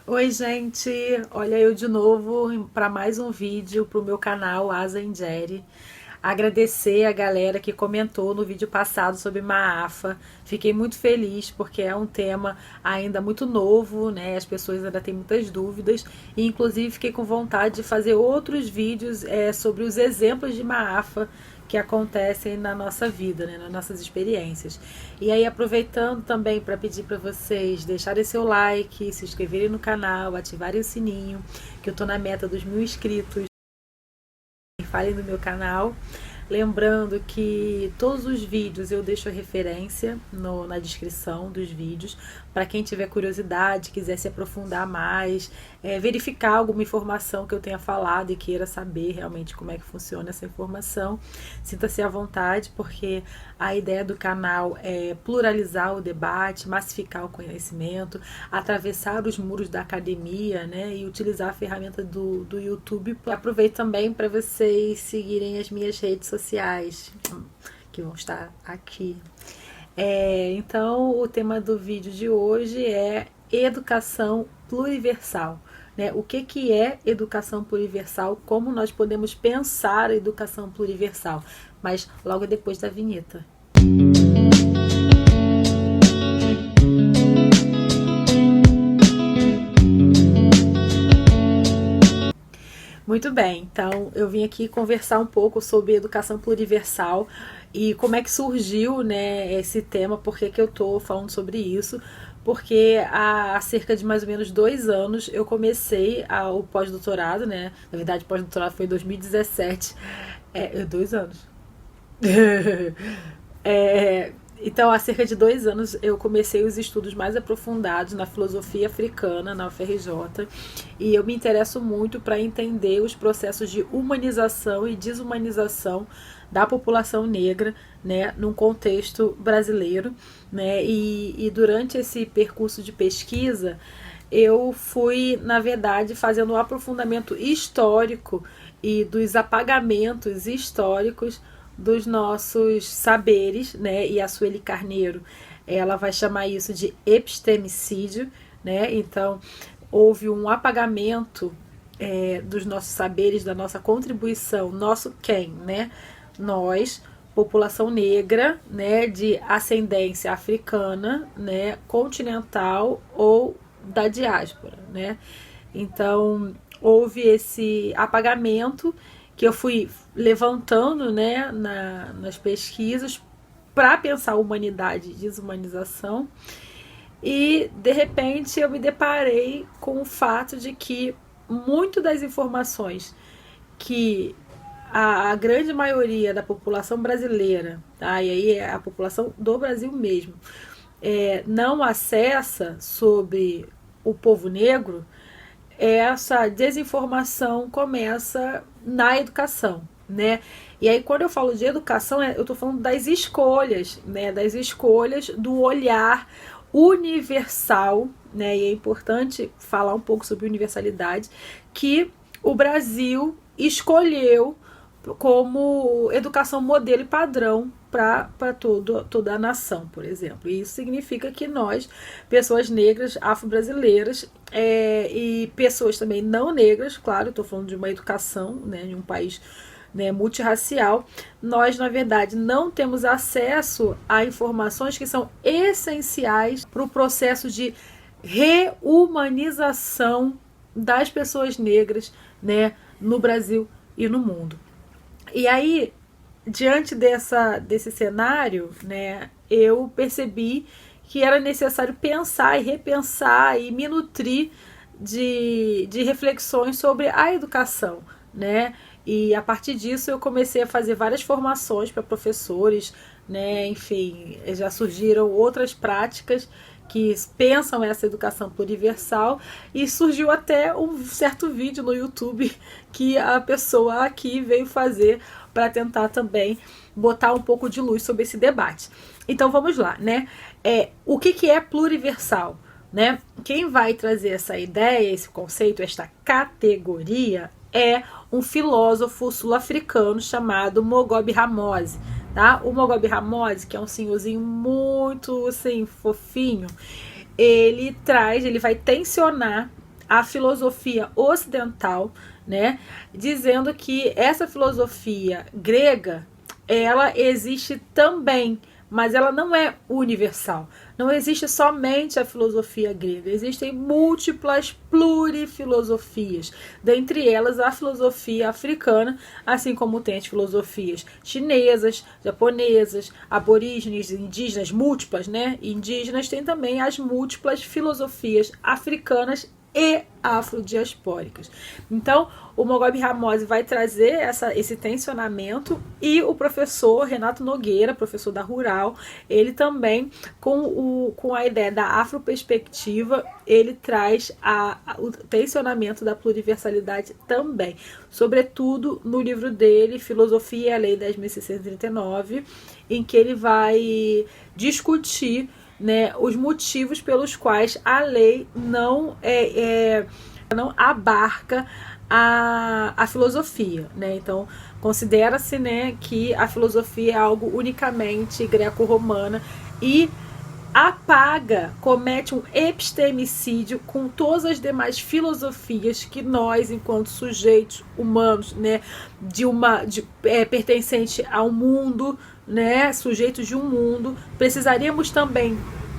Oi, gente! Olha eu de novo para mais um vídeo para o meu canal Asa Ingere. Agradecer a galera que comentou no vídeo passado sobre Maafa. Fiquei muito feliz porque é um tema ainda muito novo, né? As pessoas ainda têm muitas dúvidas e inclusive fiquei com vontade de fazer outros vídeos sobre os exemplos de Maafa que acontecem na nossa vida, né, nas nossas experiências. E aí, aproveitando também para pedir para vocês deixarem seu like, se inscreverem no canal, ativarem o sininho, que eu tô na meta dos 1.000 inscritos. Falem no meu canal. Lembrando que todos os vídeos eu deixo a referência na descrição dos vídeos, para quem tiver curiosidade, quiser se aprofundar mais, verificar alguma informação que eu tenha falado e queira saber realmente como é que funciona essa informação, sinta-se à vontade, porque a ideia do canal é pluralizar o debate, massificar o conhecimento, atravessar os muros da academia, né, e utilizar a ferramenta do YouTube. Aproveito também para vocês seguirem as minhas redes sociais, que vão estar aqui. Então, o tema do vídeo de hoje é educação pluriversal. Né? O que é educação pluriversal? Como nós podemos pensar a educação pluriversal? Mas logo depois da vinheta. Muito bem, então eu vim aqui conversar um pouco sobre educação pluriversal e como é que surgiu, né, esse tema, por que eu estou falando sobre isso, porque há cerca de mais ou menos 2 anos eu comecei o pós-doutorado, né, na verdade o pós-doutorado foi em 2017, 2 anos. Então, há cerca de 2 anos, eu comecei os estudos mais aprofundados na filosofia africana, na UFRJ, e eu me interesso muito para entender os processos de humanização e desumanização da população negra, né, num contexto brasileiro, né, e durante esse percurso de pesquisa, eu fui, na verdade, fazendo um aprofundamento histórico e dos apagamentos históricos dos nossos saberes, né? E a Sueli Carneiro, ela vai chamar isso de epistemicídio, né? Então, houve um apagamento dos nossos saberes, da nossa contribuição, nosso quem, né? Nós, população negra, né? De ascendência africana, né? Continental ou da diáspora, né? Então, houve esse apagamento que eu fui levantando, né, nas pesquisas para pensar humanidade e desumanização. E, de repente, eu me deparei com o fato de que muito das informações que a grande maioria da população brasileira, tá? E aí é a população do Brasil mesmo, não acessa sobre o povo negro, essa desinformação começa na educação, né? E aí, quando eu falo de educação, eu estou falando das escolhas, né? Das escolhas do olhar universal, né? E é importante falar um pouco sobre universalidade, que o Brasil escolheu como educação modelo e padrão para toda a nação, por exemplo. E isso significa que nós, pessoas negras, afro-brasileiras e pessoas também não negras, claro, estou falando de uma educação, né, de um país, né, multirracial, nós, na verdade, não temos acesso a informações que são essenciais para o processo de reumanização das pessoas negras, né, no Brasil e no mundo. E aí, diante desse cenário, né, eu percebi que era necessário pensar e repensar e me nutrir de reflexões sobre a educação, né? E a partir disso eu comecei a fazer várias formações para professores, né? Enfim, já surgiram outras práticas que pensam essa educação pluriversal e surgiu até um certo vídeo no YouTube que a pessoa aqui veio fazer para tentar também botar um pouco de luz sobre esse debate. Então vamos lá, né? O que é pluriversal? Né? Quem vai trazer essa ideia, esse conceito, esta categoria é um filósofo sul-africano chamado Mogobe Ramose. Tá? O Mogobe Ramose, que é um senhorzinho muito assim, fofinho, ele vai tensionar a filosofia ocidental, né, dizendo que essa filosofia grega, ela existe também, mas ela não é universal. Não existe somente a filosofia grega, existem múltiplas plurifilosofias, dentre elas a filosofia africana, assim como tem as filosofias chinesas, japonesas, aborígenes, indígenas, múltiplas, né? Indígenas, tem também as múltiplas filosofias africanas e afrodiaspóricas. Então, o Moghaby Ramose vai trazer esse tensionamento, e o professor Renato Nogueira, professor da Rural, ele também, com a ideia da afroperspectiva, ele traz o tensionamento da pluriversalidade também, sobretudo no livro dele, Filosofia e a Lei 10.639, em que ele vai discutir, né, os motivos pelos quais a lei não abarca a filosofia, né? Então, considera-se, né, que a filosofia é algo unicamente greco-romana e comete um epistemicídio com todas as demais filosofias que nós, enquanto sujeitos humanos, né, pertencente ao mundo, né, sujeitos de um mundo, precisaríamos também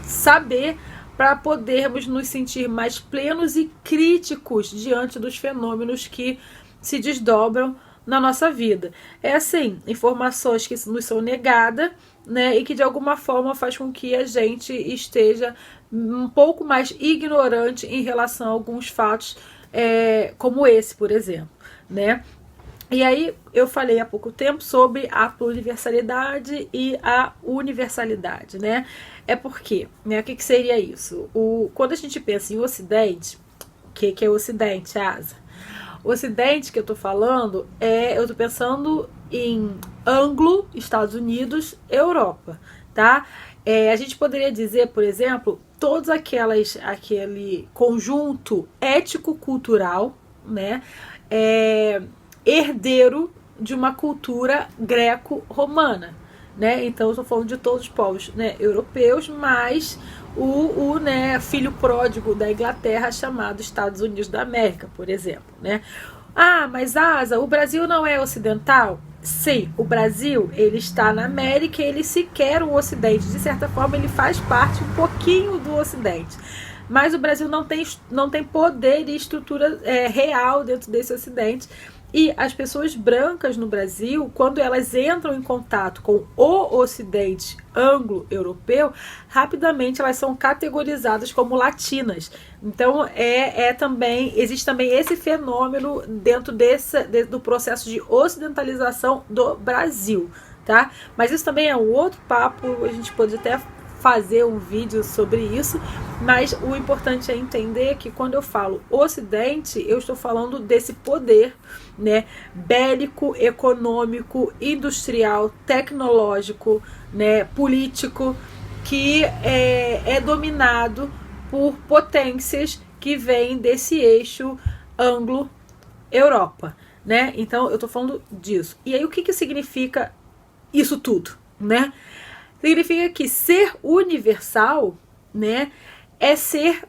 saber para podermos nos sentir mais plenos e críticos diante dos fenômenos que se desdobram na nossa vida. É assim, informações que nos são negadas, né, e que de alguma forma faz com que a gente esteja um pouco mais ignorante em relação a alguns fatos, como esse, por exemplo, né? E aí eu falei há pouco tempo sobre a pluriversalidade e a universalidade, né? É porque, né, o que seria isso? Quando a gente pensa em Ocidente, o que é o Ocidente, Asa? O Ocidente que eu tô falando, eu tô pensando em Anglo, Estados Unidos, Europa, tá? A gente poderia dizer, por exemplo, todos aquele conjunto ético-cultural, né? Herdeiro de uma cultura greco-romana, né? Então eu estou falando de todos os povos, né, europeus, mas o filho pródigo da Inglaterra, chamado Estados Unidos da América, por exemplo, né? Mas Asa, o Brasil não é ocidental? Sim, o Brasil, ele está na América, ele sequer o Ocidente, de certa forma ele faz parte um pouquinho do Ocidente, mas o Brasil não tem poder e estrutura real dentro desse Ocidente. E as pessoas brancas no Brasil, quando elas entram em contato com o Ocidente anglo-europeu, rapidamente elas são categorizadas como latinas. Então, existe também esse fenômeno dentro do processo de ocidentalização do Brasil, tá? Mas isso também é um outro papo, a gente pode até fazer um vídeo sobre isso, mas o importante é entender que quando eu falo Ocidente, eu estou falando desse poder, né, bélico, econômico, industrial, tecnológico, né, político, que é dominado por potências que vêm desse eixo Anglo-Europa, né? Então eu estou falando disso. E aí o que significa isso tudo, né? Significa que ser universal, né, é ser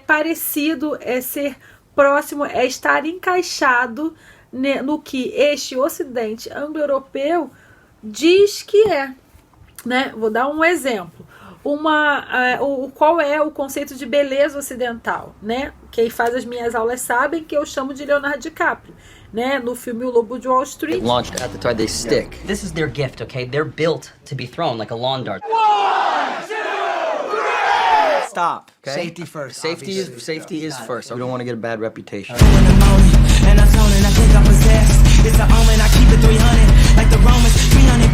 parecido, é ser próximo, é estar encaixado, né, no que este Ocidente anglo-europeu diz que é, né? Vou dar um exemplo. Qual é o conceito de beleza ocidental, né? Quem faz as minhas aulas sabem que eu chamo de Leonardo DiCaprio, né? No filme O Lobo de Wall Street. Launched at the time they stick. This is their gift, okay? They're built to be thrown like a lawn dart. 1, 2, 3. Stop. Okay? Safety first. Safety is first. We don't want to get a bad reputation. And I'm zoning, I think I'm possessed. It's an omen, I keep it 300, like the Romans, 300.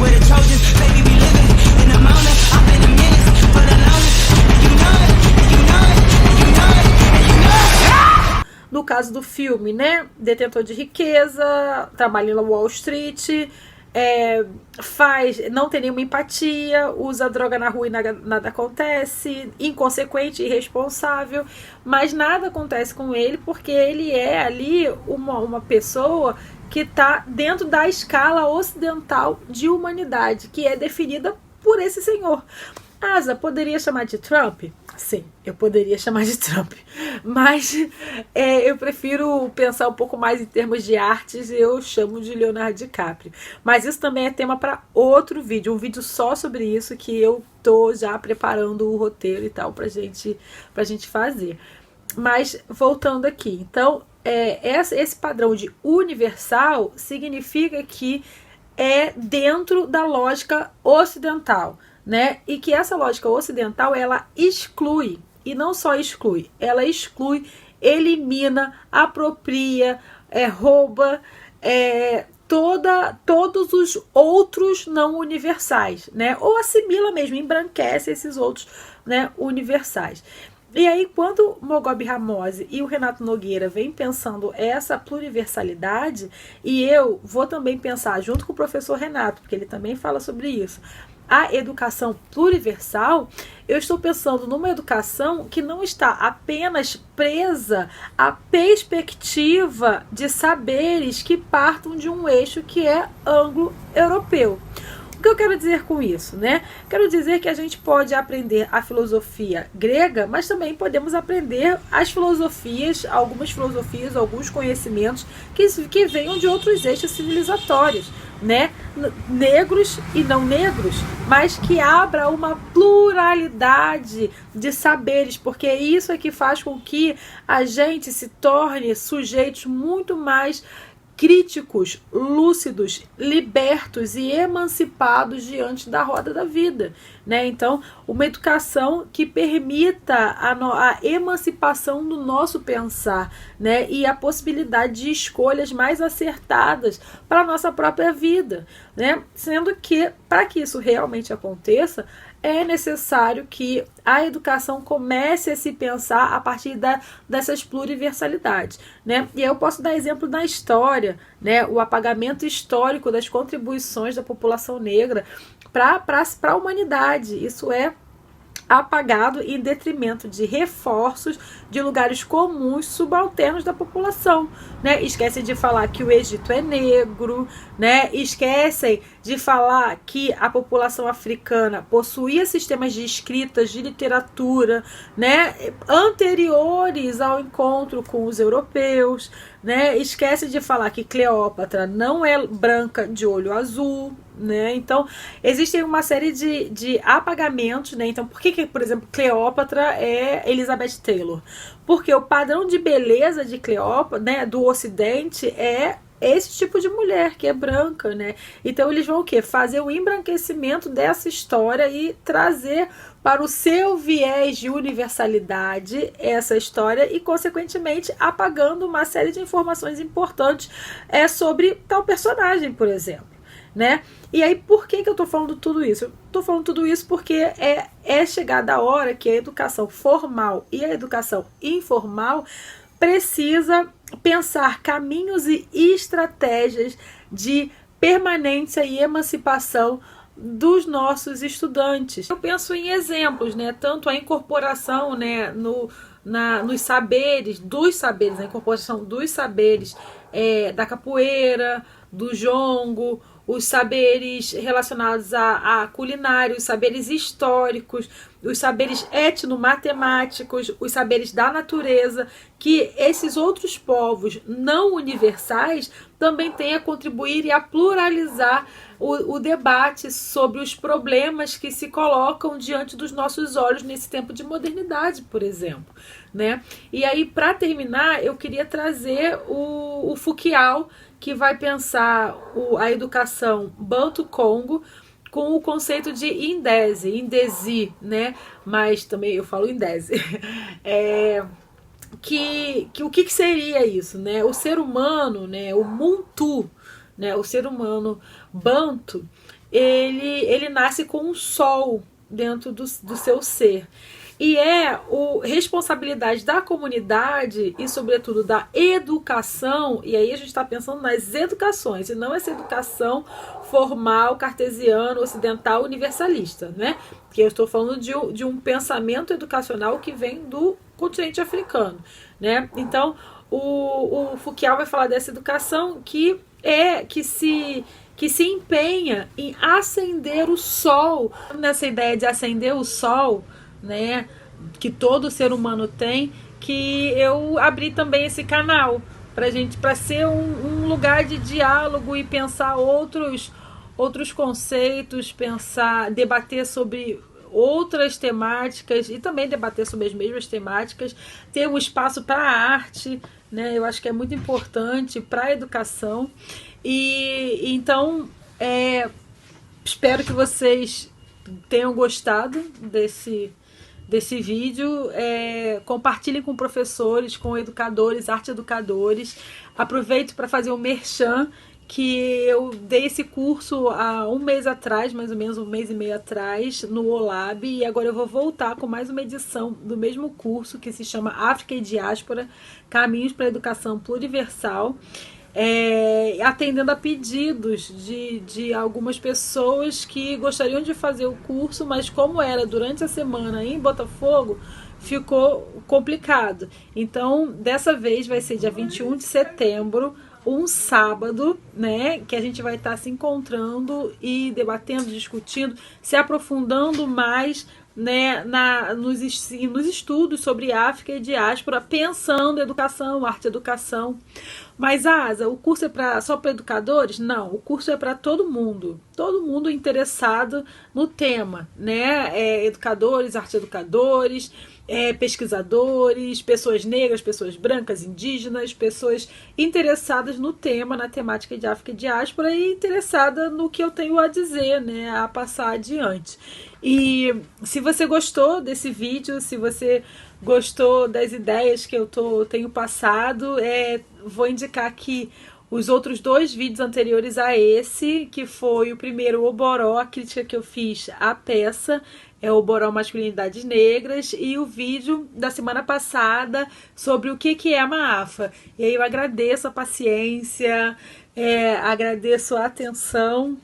We're the Trojans, baby, we living in the moment. I've been a minute for the longest, and you know it, and you know it, and you know it, and you know it. No caso do filme, né? Detentor de riqueza, trabalha na Wall Street, não tem nenhuma empatia, usa droga na rua e nada acontece, inconsequente, irresponsável, mas nada acontece com ele porque ele é ali uma pessoa que está dentro da escala ocidental de humanidade, que é definida por esse senhor. Asa poderia chamar de Trump? Sim, eu poderia chamar de Trump, mas eu prefiro pensar um pouco mais em termos de artes, eu chamo de Leonardo DiCaprio. Mas isso também é tema para outro vídeo, um vídeo só sobre isso, que eu tô já preparando o roteiro e tal pra gente fazer. Mas voltando aqui, então esse padrão de universal significa que é dentro da lógica ocidental, né? E que essa lógica ocidental, ela exclui, e não só exclui, ela exclui, elimina, apropria, rouba, todos os outros não universais, né? Ou assimila mesmo, embranquece esses outros, né, universais. E aí, quando Mogobe Ramose e o Renato Nogueira vêm pensando essa pluriversalidade, e eu vou também pensar, junto com o professor Renato, porque ele também fala sobre isso, a educação pluriversal, eu estou pensando numa educação que não está apenas presa à perspectiva de saberes que partam de um eixo que é anglo-europeu. O que eu quero dizer com isso, né? Quero dizer que a gente pode aprender a filosofia grega, mas também podemos aprender as filosofias, algumas filosofias, alguns conhecimentos que venham de outros eixos civilizatórios, né? Negros e não negros, mas que abra uma pluralidade de saberes, porque isso é que faz com que a gente se torne sujeitos muito mais críticos, lúcidos, libertos e emancipados diante da roda da vida, né? Então, uma educação que permita a emancipação do nosso pensar, né? E a possibilidade de escolhas mais acertadas para a nossa própria vida, né? Sendo que, para que isso realmente aconteça, é necessário que a educação comece a se pensar a partir dessas pluriversalidades, né? E eu posso dar exemplo da história, né? O apagamento histórico das contribuições da população negra para a humanidade. Isso é apagado em detrimento de reforços de lugares comuns subalternos da população, né? Esquecem de falar que o Egito é negro, né? Esquecem de falar que a população africana possuía sistemas de escritas, de literatura, né, anteriores ao encontro com os europeus, né? Esquece de falar que Cleópatra não é branca de olho azul, né? Então, existem uma série de apagamentos, né? Então, por que, por exemplo, Cleópatra é Elizabeth Taylor? Porque o padrão de beleza de Cleópatra, né, do Ocidente é esse tipo de mulher que é branca, né? Então eles vão o quê? Fazer o embranquecimento dessa história e trazer para o seu viés de universalidade essa história e, consequentemente, apagando uma série de informações importantes sobre tal personagem, por exemplo, né? E aí, por que eu tô falando tudo isso? Eu tô falando tudo isso porque é chegada a hora que a educação formal e a educação informal precisa pensar caminhos e estratégias de permanência e emancipação dos nossos estudantes. Eu penso em exemplos, né? Tanto a incorporação, né, nos saberes, a incorporação dos saberes da capoeira, do jongo, os saberes relacionados à culinária, os saberes históricos, os saberes etnomatemáticos, os saberes da natureza, que esses outros povos não universais também têm a contribuir e a pluralizar o debate sobre os problemas que se colocam diante dos nossos olhos nesse tempo de modernidade, por exemplo, né? E aí, para terminar, eu queria trazer o Foucault, que vai pensar a educação Banto-Congo com o conceito de Indesi, né? Mas também eu falo Indesi. O que seria isso, né? O ser humano, né? O Muntu, né? O ser humano Banto, ele nasce com um sol dentro do seu ser. E responsabilidade da comunidade e, sobretudo, da educação, e aí a gente está pensando nas educações, e não essa educação formal, cartesiana, ocidental, universalista, né? Porque eu estou falando de um pensamento educacional que vem do continente africano, né? Então, o Foucault vai falar dessa educação que se empenha em acender o sol. Nessa ideia de acender o sol, né, que todo ser humano tem, que eu abri também esse canal para ser um lugar de diálogo e pensar outros conceitos, debater sobre outras temáticas e também debater sobre as mesmas temáticas, ter um espaço para a arte, né? Eu acho que é muito importante para a educação. E então espero que vocês tenham gostado desse vídeo. Compartilhem com professores, com educadores, arte educadores. Aproveito para fazer um merchan, que eu dei esse curso há um mês atrás, mais ou menos um mês e meio atrás, no OLAB, e agora eu vou voltar com mais uma edição do mesmo curso, que se chama África e Diáspora, Caminhos para a Educação Pluriversal, atendendo a pedidos de algumas pessoas que gostariam de fazer o curso, mas como era durante a semana em Botafogo, ficou complicado. Então, dessa vez vai ser dia 21 de setembro, um sábado, né, que a gente vai estar se encontrando e debatendo, discutindo, se aprofundando mais, né, nos estudos sobre África e diáspora, pensando educação, arte e educação. Mas, Asa, o curso é só para educadores? Não, o curso é para todo mundo interessado no tema, né, educadores, arte educadores, pesquisadores, pessoas negras, pessoas brancas, indígenas, pessoas interessadas no tema, na temática de África e diáspora e interessada no que eu tenho a dizer, né, a passar adiante. E se você gostou desse vídeo, se você gostou das ideias que eu tenho passado, vou indicar aqui os outros 2 vídeos anteriores a esse, que foi o primeiro, o Oboró, a crítica que eu fiz à peça, Oboró Masculinidades Negras, e o vídeo da semana passada sobre o que é a Maafa. E aí eu agradeço a paciência, agradeço a atenção,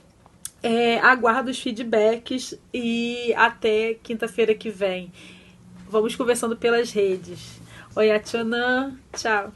aguardo os feedbacks e até quinta-feira que vem. Vamos conversando pelas redes. Oi, Atchana, tchau.